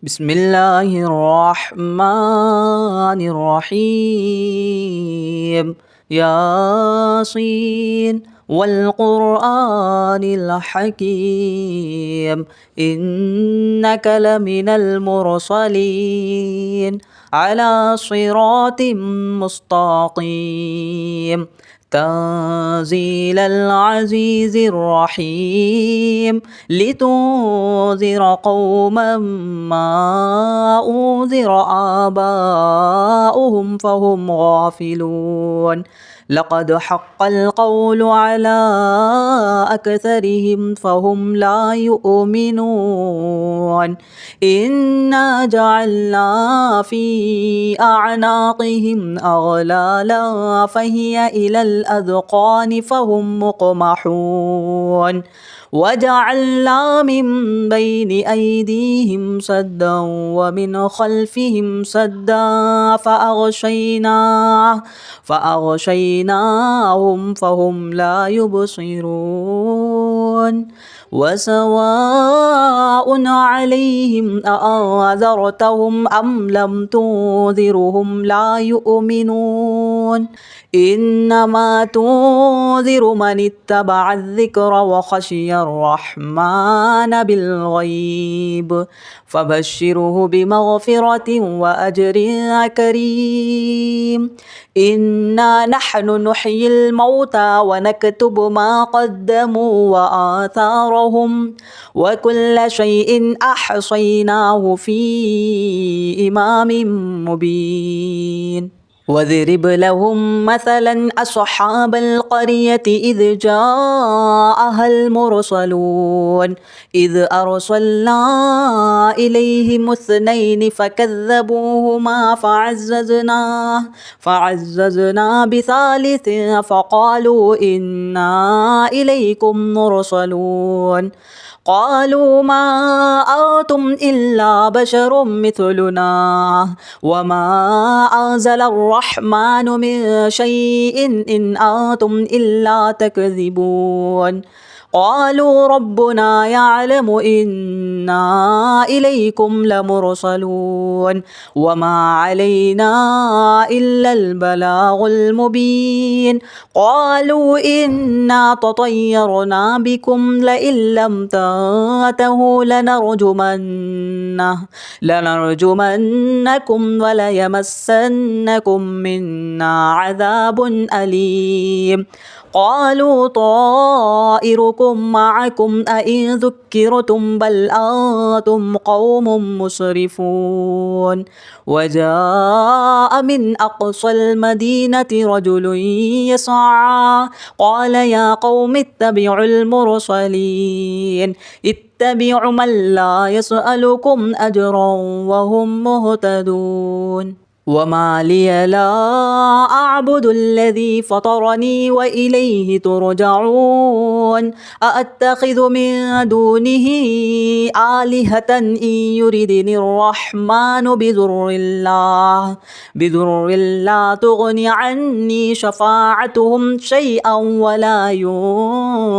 بسم الله الرحمن الرحيم. ياسين والقرآن الحكيم إنك لمن المرسلين على صراط مستقيم تنزيل العزيز الرحيم لتنذر قوما ما أنذر آباؤهم فهم غافلون. لقد حق القول على أكثرهم فهم لا يؤمنون. إنا جعلنا في أعناقهم أغلالا فهي إلى الأذقان فهم مقمحون. وجعلنا من بين أيديهم سدا ومن خلفهم سدا فأغشيناهم فهم لا يبصرون. وسواء عليهم أأنذرتهم أم لم تنذرهم لا يؤمنون. إنما تنذر من اتبع الذكر وخشي الرحمن بالغيب فبشره بمغفرة وأجر كريم. إنا نحن نحيي الموتى ونكتب ما قدموا وآثارهم وكل شيء أحصيناه في إمام مبين. واضرب لهم مثلا أصحاب القرية إذ جاءها المرسلون إذ أرسلنا إليهم اثنين فكذبوهما فعززنا بثالث فقالوا إنا إليكم مرسلون. قالوا ما أنتم إلا بشر مثلنا وما أنزل الرحمن من شيء إن أنتم إلا تكذبون. قالوا ربنا يعلم إنا إليكم لمرسلون وما علينا إلا البلاغ المبين. قالوا إنا تطيرنا بكم لئن لم تنتهوا لنرجمنكم وليمسنكم منا عذاب أليم. قالوا طائركم معكم أئن ذكرتم بل أنتم قوم مسرفون. وجاء من أقصى المدينة رجل يسعى قال يا قوم اتبعوا المرسلين اتبعوا من لا يسألكم أجرا وهم مهتدون. وما لي لا أعبد الذي فطرني وإليه ترجعون. أأتخذ من دونه آلهة إن يردني الرحمن بضر لا تغني عني شفاعتهم شيئا ولا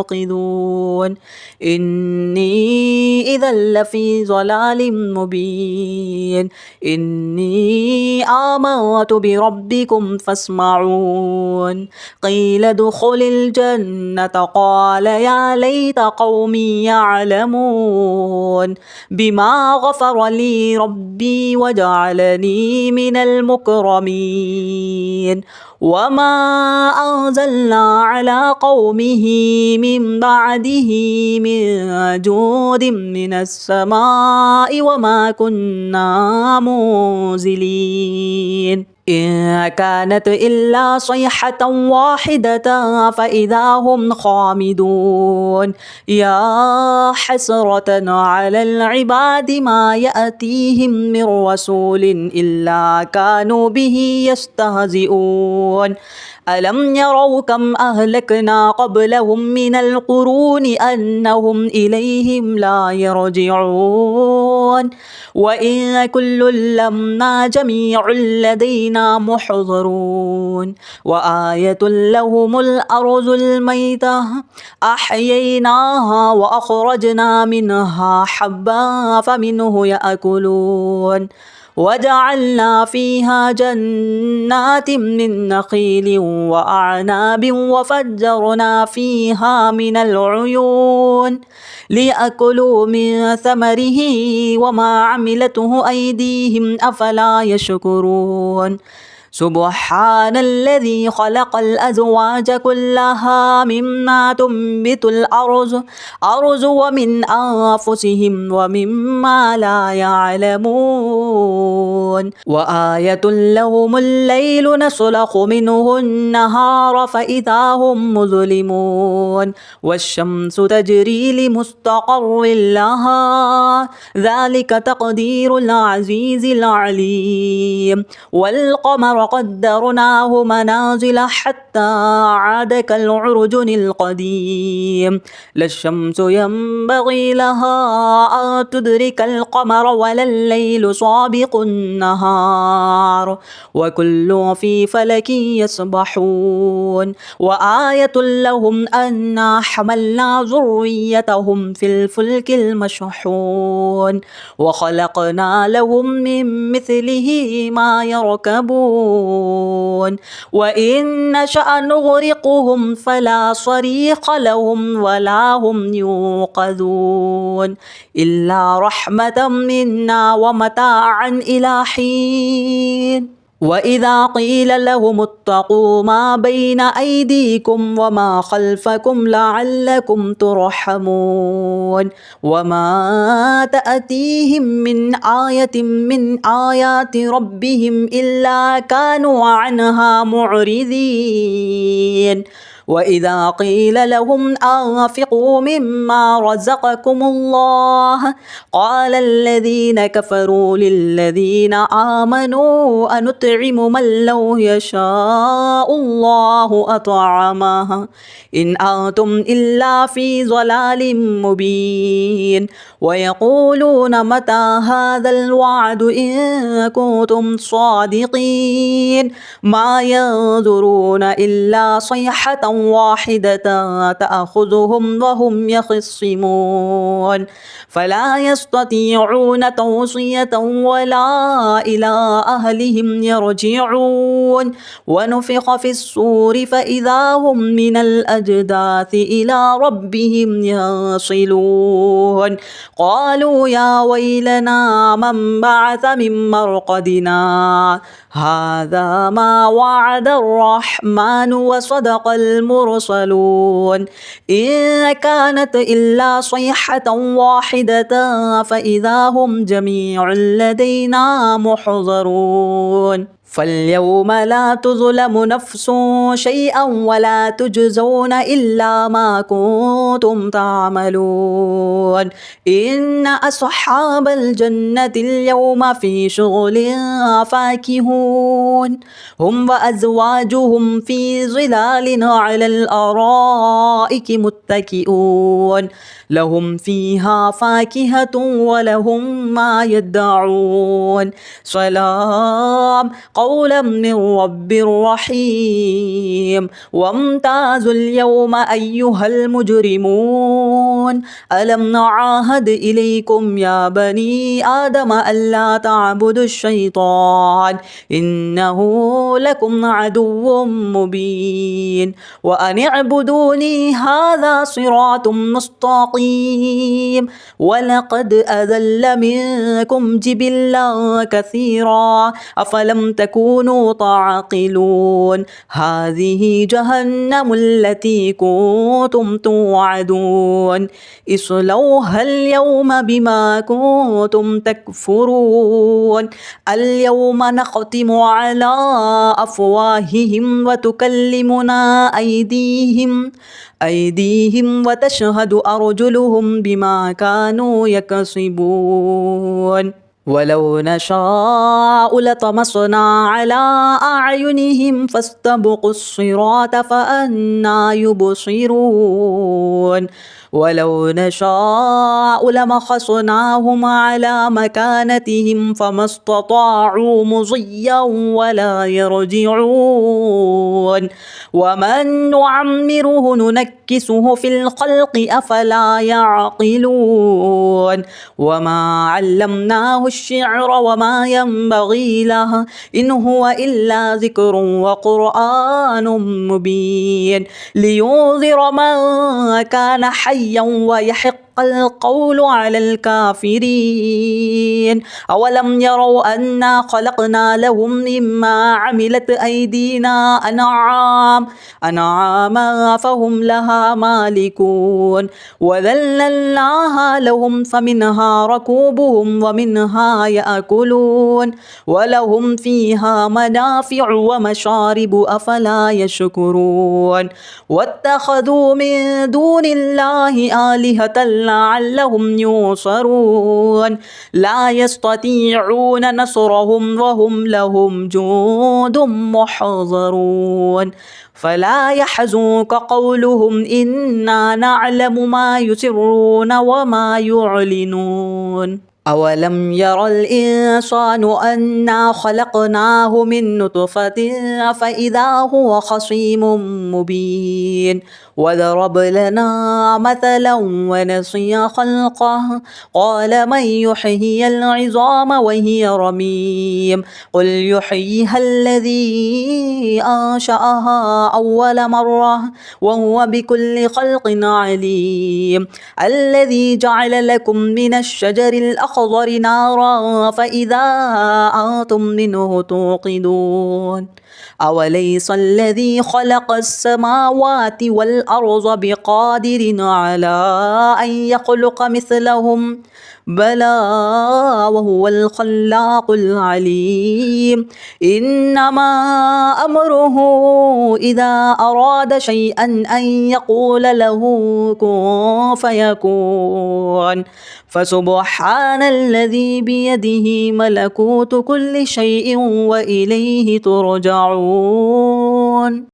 ينقذون. إني إذا لفي ضلال مبين. إني آمنت بربكم فاسمعون. قيل ادخل الجنة قال يا ليت قومي يعلمون بما غفر لي ربي وجعلني من المكرمين. وما أنزلنا على قومه من بعده من جود من السماء وما كنا منزلين. إن كانت إلا صيحة واحدة فإذا هم خامدون. يا حسرة على العباد ما يأتيهم من رسول إلا كانوا به يستهزئون. ألم يروا كم أهلكنا قبلهم من القرون أنهم إليهم لا يرجعون وإن كل لما جميع لدينا محضرون وآية لهم الأرض الميتة أحييناها وأخرجنا منها حبا فمنه يأكلون وجعلنا فيها جنات من نخيل وأعناب وفجرنا فيها من العيون ليأكلوا من ثمره وما عملته أيديهم أفلا يشكرون سبحان الذي خلق الأزواج كلها مما تنبت الأرض ومن أنفسهم ومما لا يعلمون وآية لهم الليل نسلخ منه النهار فإذا هم مظلمون والشمس تجري لمستقر لها ذلك تقدير العزيز العليم والقمر قدرناه منازل حتى عاد كالعرجن القديم لا الشمس ينبغي لها أن تدرك القمر ولا الليل سابق النهار وكل في فلك يسبحون وآية لهم أنا حملنا ذريتهم في الفلك المشحون وخلقنا لهم من مثله ما يركبون وإن نشأ نغرقهم فلا صريخ لهم ولا هم يوقظون إلا رحمة منا ومتاعا إلى حين وإذا قيل لهم اتقوا ما بين أيديكم وما خلفكم لعلكم ترحمون وما تأتيهم من آية من آيات ربهم إلا كانوا عنها معرضين وإذا قيل لهم أنفقوا مما رزقكم الله قال الذين كفروا للذين آمنوا أنطعم من لو يشاء الله أطعمه إن أنتم إلا في ضلال مبين ويقولون متى هذا الوعد إن كنتم صادقين ما ينظرون إلا صيحة واحدة تأخذهم وهم يخصمون فلا يستطيعون توصية ولا إلى أهلهم يرجعون ونفخ في الصور فإذا هم من الأجداث إلى ربهم ينصلون قالوا يا ويلنا من بعث من مرقدنا هذا ما وعد الرحمن وصدق المرسلون إن كانت إلا صيحة واحدة فإذا هم جميع لدينا محضرون فاليوم لا تظلم نفس شيئا ولا تجزون إلا ما كنتم تعملون إن أصحاب الجنة اليوم في شغل فاكهون هم وأزواجهم في ظلال على الأرائك متكئون لهم فيها فاكهة ولهم ما يدعون سلام قولا من رب رحيم وامتازوا اليوم أيها المجرمون ألم نعاهد إليكم يا بني آدم ألا تعبدوا الشيطان إنه لكم عدو مبين وأن اعبدوني هذا صراط مستقيم ولقد أذل منكم جبلا كثيرا أفلم تكونوا تعقلون هذه جهنم التي كنتم توعدون اصلوها اليوم بما كنتم تكفرون اليوم نختم على أفواههم وتكلمنا أيديهم وتشهد أرجلهم بما كانوا يكسبون ولو نشاء لطمسنا على أعينهم فاستبقوا الصراط فأنى يبصرون ولو نشاء لمسخناهم على مكانتهم فما استطاعوا مضيا ولا يرجعون ومن نعمره ننكسه في الخلق أفلا يعقلون وما علمناه الشعر وما ينبغي له إن هو إلا ذكر وقرآن مبين لينذر من كان حيا ويحق القول على الكافرين أولم يروا أنا خلقنا لهم مما عملت أيدينا أنعاما فهم لها مالكون وذللناها لهم فمنها ركوبهم ومنها يأكلون ولهم فيها منافع ومشارب أفلا يشكرون واتخذوا من دون الله آلهة لعلهم ينصرون لا يستطيعون نصرهم وهم لهم جند محضرون فلا يحزنك قولهم إنا نعلم ما يسرون وما يعلنون أولم ير الإنسان أنا خلقناه من نطفة فإذا هو خصيم مبين وضرب لنا مثلا ونسي خلقه قال من يحيي العظام وهي رميم قل يحييها الذي أنشأها أول مرة وهو بكل خلق عليم الذي جعل لكم من الشجر الأخضر نارا فإذا أنتم منه توقدون أوليس الذي خلق السماوات والأرض بقادر على أن يخلق مثلهم بلى وهو الخلاق العليم إنما أمره إذا أراد شيئا أن يقول له كن فيكون فسبحان الذي بيده ملكوت كل شيء وإليه ترجعون.